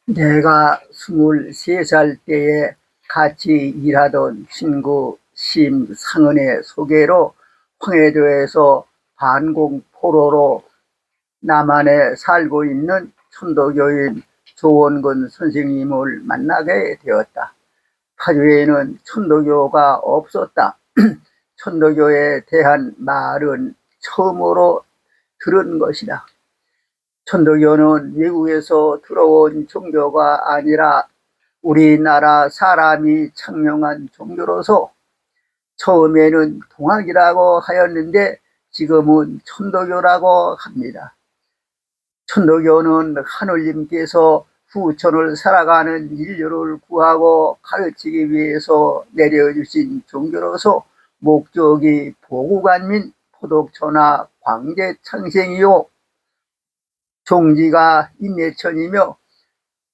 내가 23살 때에 같이 일하던 친구 심상은의 소개로 황해도에서 반공포로로 남한에 살고 있는 천도교인 조원근 선생님을 만나게 되었다. 파주에는 천도교가 없었다. 천도교에 대한 말은 처음으로 들은 것이다. 천도교는 외국에서 들어온 종교가 아니라 우리나라 사람이 창명한 종교로서 처음에는 동학이라고 하였는데 지금은 천도교라고 합니다. 천도교는 하느님께서 후천을 살아가는 인류를 구하고 가르치기 위해서 내려주신 종교로서 목적이 보국안민, 포독천하, 광제창생이요 종지가 인내천이며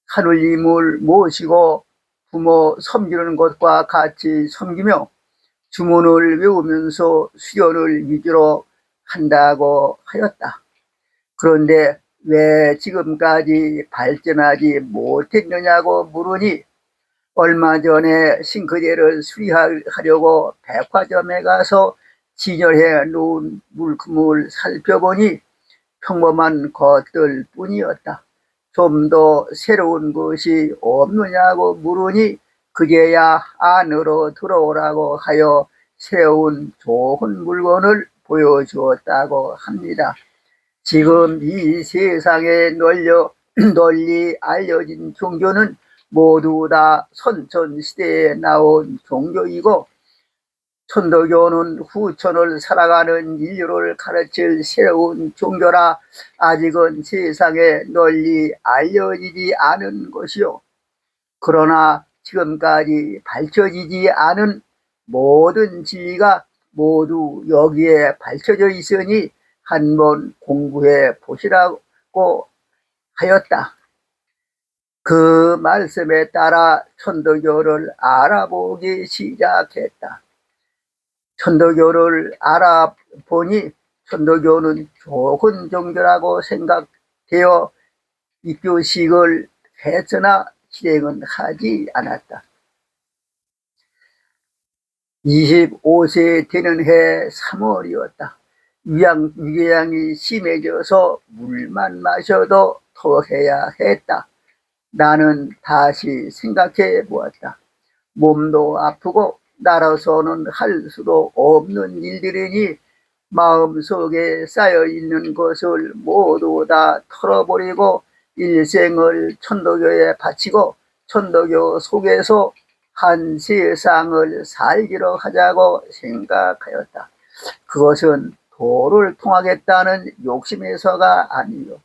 하느님을 모시고 부모 섬기는 것과 같이 섬기며 주문을 외우면서 수련을 위주로 한다고 하였다. 그런데 왜 지금까지 발전하지 못했느냐고 물으니 얼마 전에 싱크대를 수리하려고 백화점에 가서 진열해 놓은 물품을 살펴보니 평범한 것들 뿐이었다. 좀 더 새로운 것이 없느냐고 물으니 그제야 안으로 들어오라고 하여 새로운 좋은 물건을 보여주었다고 합니다. 지금 이 세상에 널리 알려진 종교는 모두 다 선천시대에 나온 종교이고 천도교는 후천을 살아가는 인류를 가르칠 새로운 종교라 아직은 세상에 널리 알려지지 않은 것이요. 그러나 지금까지 밝혀지지 않은 모든 진리가 모두 여기에 밝혀져 있으니 한번 공부해 보시라고 하였다. 그 말씀에 따라 천도교를 알아보기 시작했다. 천도교를 알아보니 천도교는 좋은 종교라고 생각되어 입교식을 했으나 실행은 하지 않았다. 25세 되는 해 3월이었다. 위궤양이 심해져서 물만 마셔도 토해야 했다. 나는 다시 생각해 보았다. 몸도 아프고 나로서는 할 수도 없는 일들이니 마음속에 쌓여있는 것을 모두 다 털어버리고 일생을 천도교에 바치고 천도교 속에서 한 세상을 살기로 하자고 생각하였다. 그것은 도를 통하겠다는 욕심에서가 아니요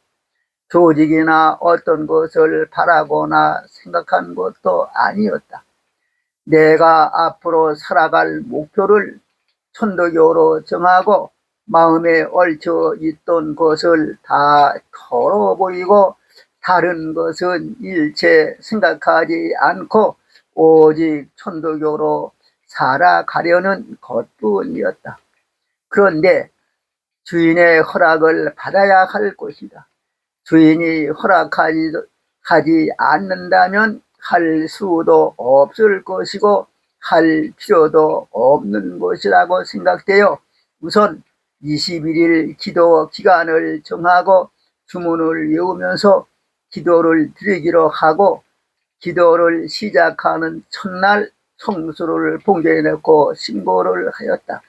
조직이나 어떤 것을 바라거나 생각한 것도 아니었다. 내가 앞으로 살아갈 목표를 천도교로 정하고 마음에 얽혀 있던 것을 다 털어버리고 다른 것은 일체 생각하지 않고 오직 천도교로 살아가려는 것뿐이었다. 그런데 주인의 허락을 받아야 할 것이다. 주인이 허락하지 않는다면 할 수도 없을 것이고 할 필요도 없는 것이라고 생각되어 우선 21일 기도 기간을 정하고 주문을 외우면서 기도를 드리기로 하고 기도를 시작하는 첫날 성수를 봉조해 놓고 신고를 하였다.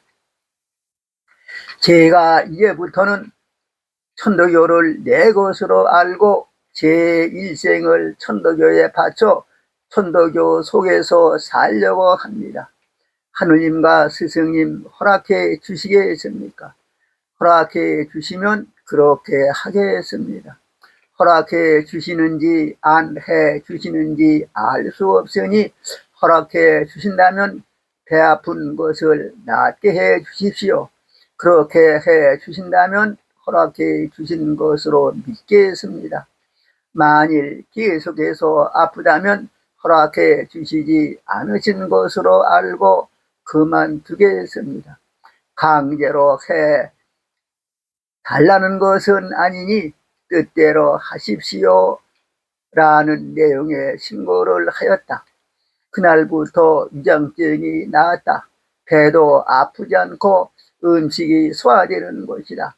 제가 이제부터는 천도교를 내 것으로 알고 제 일생을 천도교에 바쳐 천도교 속에서 살려고 합니다. 하느님과 스승님 허락해 주시겠습니까? 허락해 주시면 그렇게 하겠습니다. 허락해 주시는지 안 해 주시는지 알 수 없으니 허락해 주신다면 배 아픈 것을 낫게 해 주십시오. 그렇게 해 주신다면 허락해 주신 것으로 믿겠습니다. 만일 계속해서 아프다면 허락해 주시지 않으신 것으로 알고 그만두겠습니다. 강제로 해 달라는 것은 아니니 뜻대로 하십시오 라는 내용의 신고를 하였다. 그날부터 위장증이 나았다. 배도 아프지 않고 음식이 소화되는 것이다.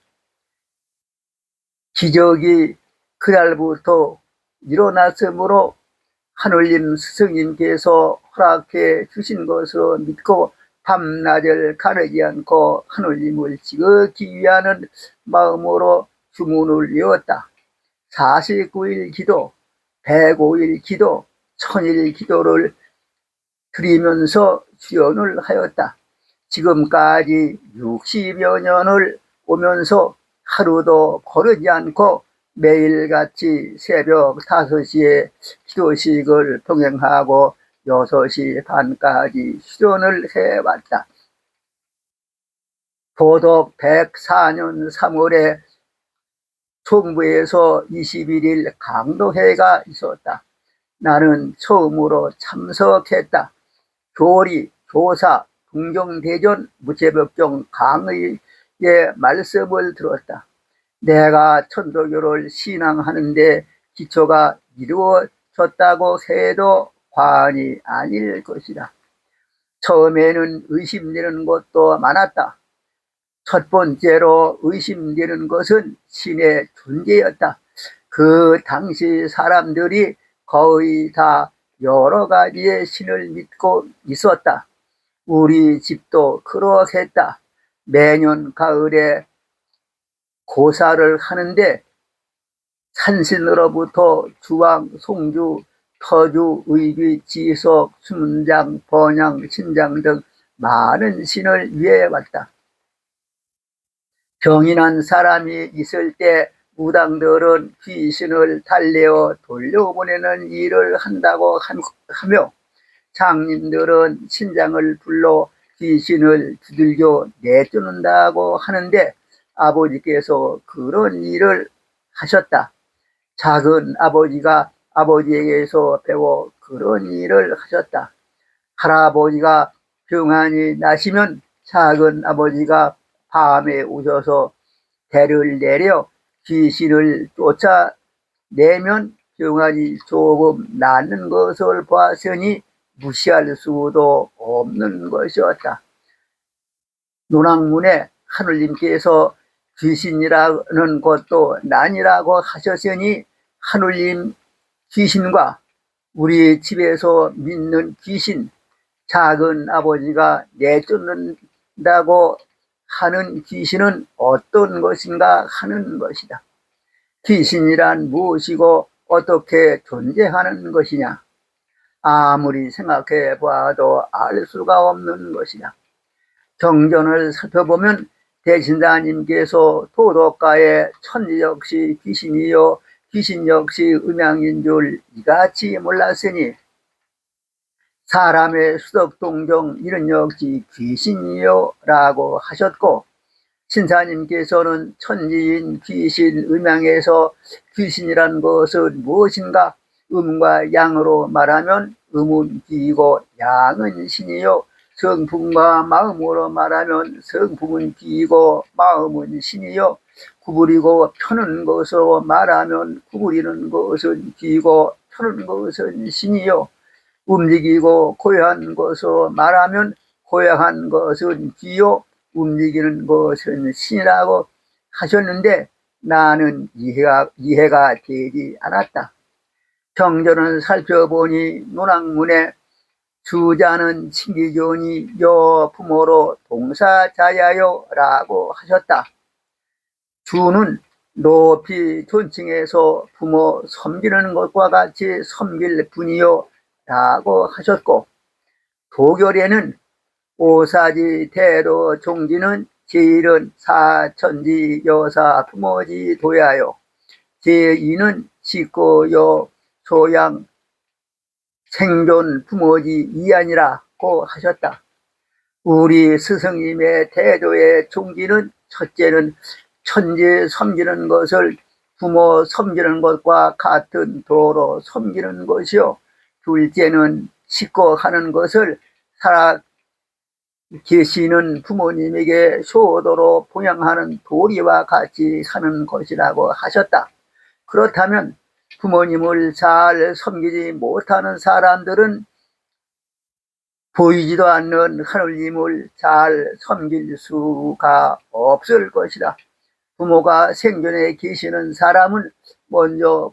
기적이 그날부터 일어났으므로 하늘님 스승님께서 허락해 주신 것으로 믿고 밤낮을 가르지 않고 하늘님을 지극히 위하는 마음으로 주문을 외웠다. 49일 기도, 105일 기도, 1000일 기도를 드리면서 수연을 하였다. 지금까지 60여 년을 오면서 하루도 거르지 않고 매일같이 새벽 5시에 기도식을 병행하고 6시 반까지 수련을 해왔다. 도덕 104년 3월에 총부에서 21일 강도회가 있었다. 나는 처음으로 참석했다. 교리, 교사, 동정대전, 무죄법정 강의의 말씀을 들었다. 내가 천도교를 신앙하는데 기초가 이루어졌다고 해도 과언이 아닐 것이다. 처음에는 의심되는 것도 많았다. 첫 번째로 의심되는 것은 신의 존재였다. 그 당시 사람들이 거의 다 여러 가지의 신을 믿고 있었다. 우리 집도 그러했다. 매년 가을에 고사를 하는데 산신으로부터 주왕, 송주, 터주, 의귀, 지석, 수문장, 번양, 신장 등 많은 신을 위해왔다. 병이 난 사람이 있을 때 무당들은 귀신을 달래어 돌려보내는 일을 한다고 하며 장님들은 신장을 불러 귀신을 두들겨 내쫓는다고 하는데 아버지께서 그런 일을 하셨다. 작은 아버지가 아버지에게서 배워 그런 일을 하셨다. 할아버지가 병환이 나시면 작은 아버지가 밤에 오셔서 대를 내려 귀신을 쫓아내면 병환이 조금 낫는 것을 보았으니 무시할 수도 없는 것이었다. 논학문에 하늘님께서 귀신이라는 것도 난이라고 하셨으니 하늘님 귀신과 우리 집에서 믿는 귀신, 작은 아버지가 내쫓는다고 하는 귀신은 어떤 것인가 하는 것이다. 귀신이란 무엇이고 어떻게 존재하는 것이냐? 아무리 생각해 보아도 알 수가 없는 것이다. 경전을 살펴보면 대신자님께서 도덕가의 천지 역시 귀신이요 귀신 역시 음양인 줄 이같이 몰랐으니 사람의 수덕동정 이는 역시 귀신이요 라고 하셨고 신사님께서는 천지인 귀신 음양에서 귀신이란 것은 무엇인가? 음과 양으로 말하면 음은 귀이고 양은 신이요 성품과 마음으로 말하면 성품은 귀이고 마음은 신이요 구부리고 펴는 것으로 말하면 구부리는 것은 귀이고 펴는 것은 신이요 움직이고 고요한 것으로 말하면 고요한 것은 귀요 움직이는 것은 신이라고 하셨는데 나는 이해가 되지 않았다. 경전을 살펴보니 논학문에 주자는 친기존이 여 부모로 동사자야요 라고 하셨다. 주는 높이 존칭해서 부모 섬기는 것과 같이 섬길 분이요 라고 하셨고 도결에는 오사지 대도 종지는 제1은 사천지 여사 부모지 도야요 제2는 식고요 소양 생존 부모지 이안이라고 하셨다. 우리 스승님의 대도의 종기는 첫째는 천지 섬기는 것을 부모 섬기는 것과 같은 도로 섬기는 것이요 둘째는 식고 하는 것을 살아 계시는 부모님에게 효도로 봉양하는 도리와 같이 사는 것이라고 하셨다. 그렇다면 부모님을 잘 섬기지 못하는 사람들은 보이지도 않는 하느님을 잘 섬길 수가 없을 것이다. 부모가 생전에 계시는 사람은 먼저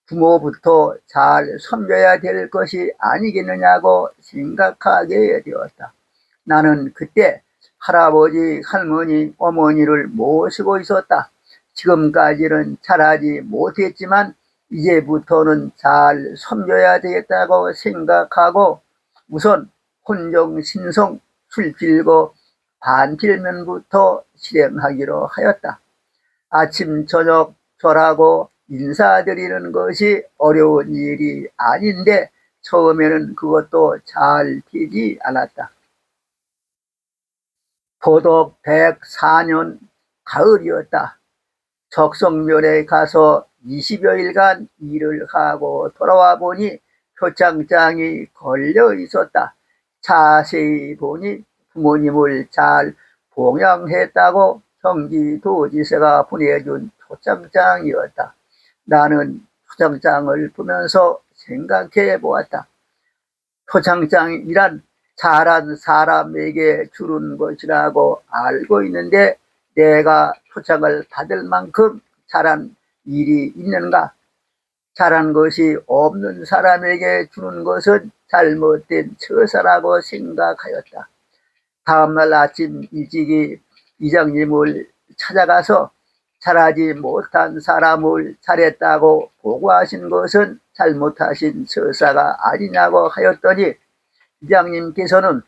부모부터 잘 섬겨야 될 것이 아니겠느냐고 생각하게 되었다. 나는 그때 할아버지, 할머니, 어머니를 모시고 있었다. 지금까지는 잘하지 못했지만 이제부터는 잘 섬겨야 되겠다고 생각하고 우선 혼정신성, 술필고 반필면부터 실행하기로 하였다. 아침 저녁 절하고 인사드리는 것이 어려운 일이 아닌데 처음에는 그것도 잘 되지 않았다. 도덕 104년 가을이었다. 적성면에 가서 20여일간 일을 하고 돌아와 보니 표창장이 걸려 있었다. 자세히 보니 부모님을 잘 봉양했다고 경기도지사가 보내준 표창장이었다. 나는 표창장을 보면서 생각해 보았다. 표창장이란 잘한 사람에게 주는 것이라고 알고 있는데 내가 표창을 받을 만큼 잘한 일이 있는가? 잘한 것이 없는 사람에게 주는 것은 잘못된 처사라고 생각하였다. 다음날 아침 일찍이 이장님을 찾아가서 잘하지 못한 사람을 잘했다고 보고하신 것은 잘못하신 처사가 아니냐고 하였더니 이장님께서는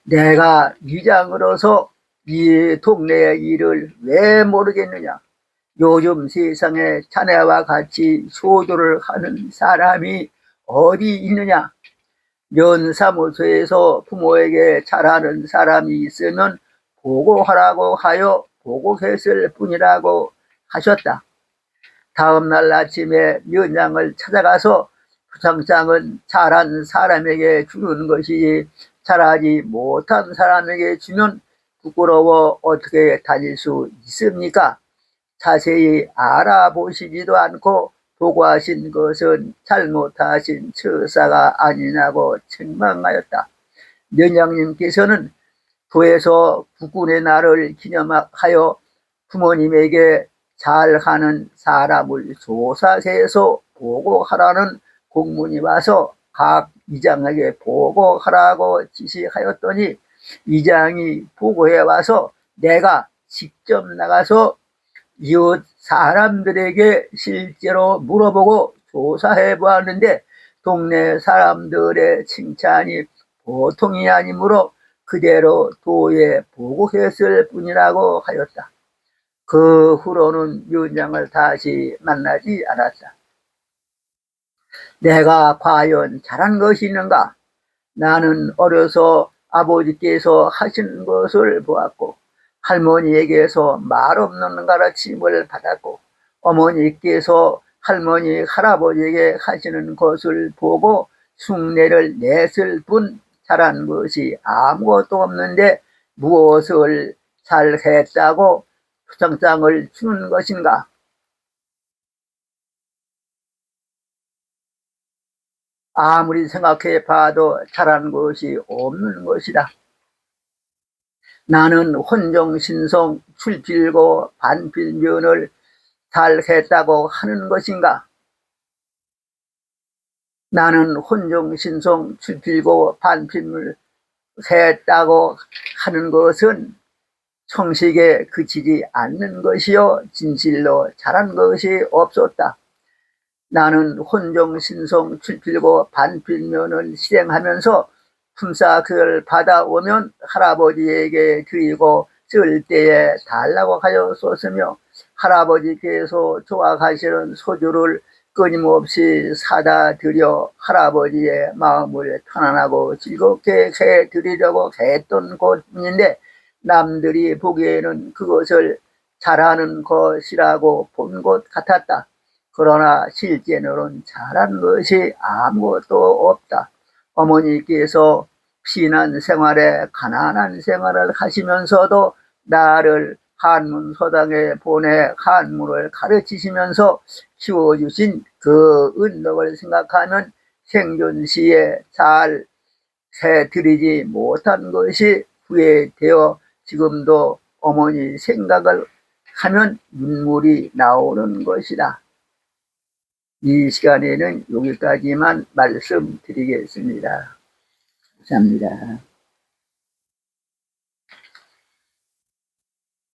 내가 이장으로서 이 동네의 일을 왜 모르겠느냐. 요즘 세상에 자네와 같이 효도를 하는 사람이 어디 있느냐. 면사무소에서 부모에게 잘하는 사람이 있으면 보고하라고 하여 보고했을 뿐이라고 하셨다. 다음날 아침에 면장을 찾아가서 표창장은 잘한 사람에게 주는 것이지 잘하지 못한 사람에게 주면 부끄러워 어떻게 다닐 수 있습니까? 자세히 알아보시지도 않고 보고하신 것은 잘못하신 처사가 아니냐고 책망하였다. 면장님께서는 도에서 국군의 날을 기념하여 부모님에게 잘하는 사람을 조사해서 보고하라는 공문이 와서 각 이장에게 보고하라고 지시하였더니 이장이 보고해 와서 내가 직접 나가서 이웃 사람들에게 실제로 물어보고 조사해 보았는데 동네 사람들의 칭찬이 보통이 아니므로 그대로 도에 보고했을 뿐이라고 하였다. 그 후로는 위원장을 다시 만나지 않았다. 내가 과연 잘한 것이 있는가? 나는 어려서 아버지께서 하신 것을 보았고 할머니에게서 말없는 가르침을 받았고 어머니께서 할머니, 할아버지에게 하시는 것을 보고 흉내를 냈을 뿐 잘한 것이 아무것도 없는데 무엇을 잘했다고 표창장을 주는 것인가? 아무리 생각해 봐도 잘한 것이 없는 것이다. 나는 혼정신성 출필고 반필면을 잘했다고 하는 것인가? 나는 혼정신성 출필고 반필을 했다고 하는 것은 청식에 그치지 않는 것이요 진실로 잘한 것이 없었다. 나는 혼정신성 출필고 반필면을 실행하면서 품삯을 받아오면 할아버지에게 드리고 쓸 때에 달라고 하여 썼으며 할아버지께서 좋아하시는 소주를 끊임없이 사다 드려 할아버지의 마음을 편안하고 즐겁게 해드리려고 했던 것인데 남들이 보기에는 그것을 잘하는 것이라고 본 것 같았다. 그러나 실제로는 잘한 것이 아무것도 없다. 어머니께서 피난 생활에 가난한 생활을 하시면서도 나를 한문 서당에 보내 한문을 가르치시면서 키워주신 그 은덕을 생각하면 생존 시에 잘 해드리지 못한 것이 후회되어 지금도 어머니 생각을 하면 눈물이 나오는 것이다. 이 시간에는 여기까지만 말씀드리겠습니다. 감사합니다.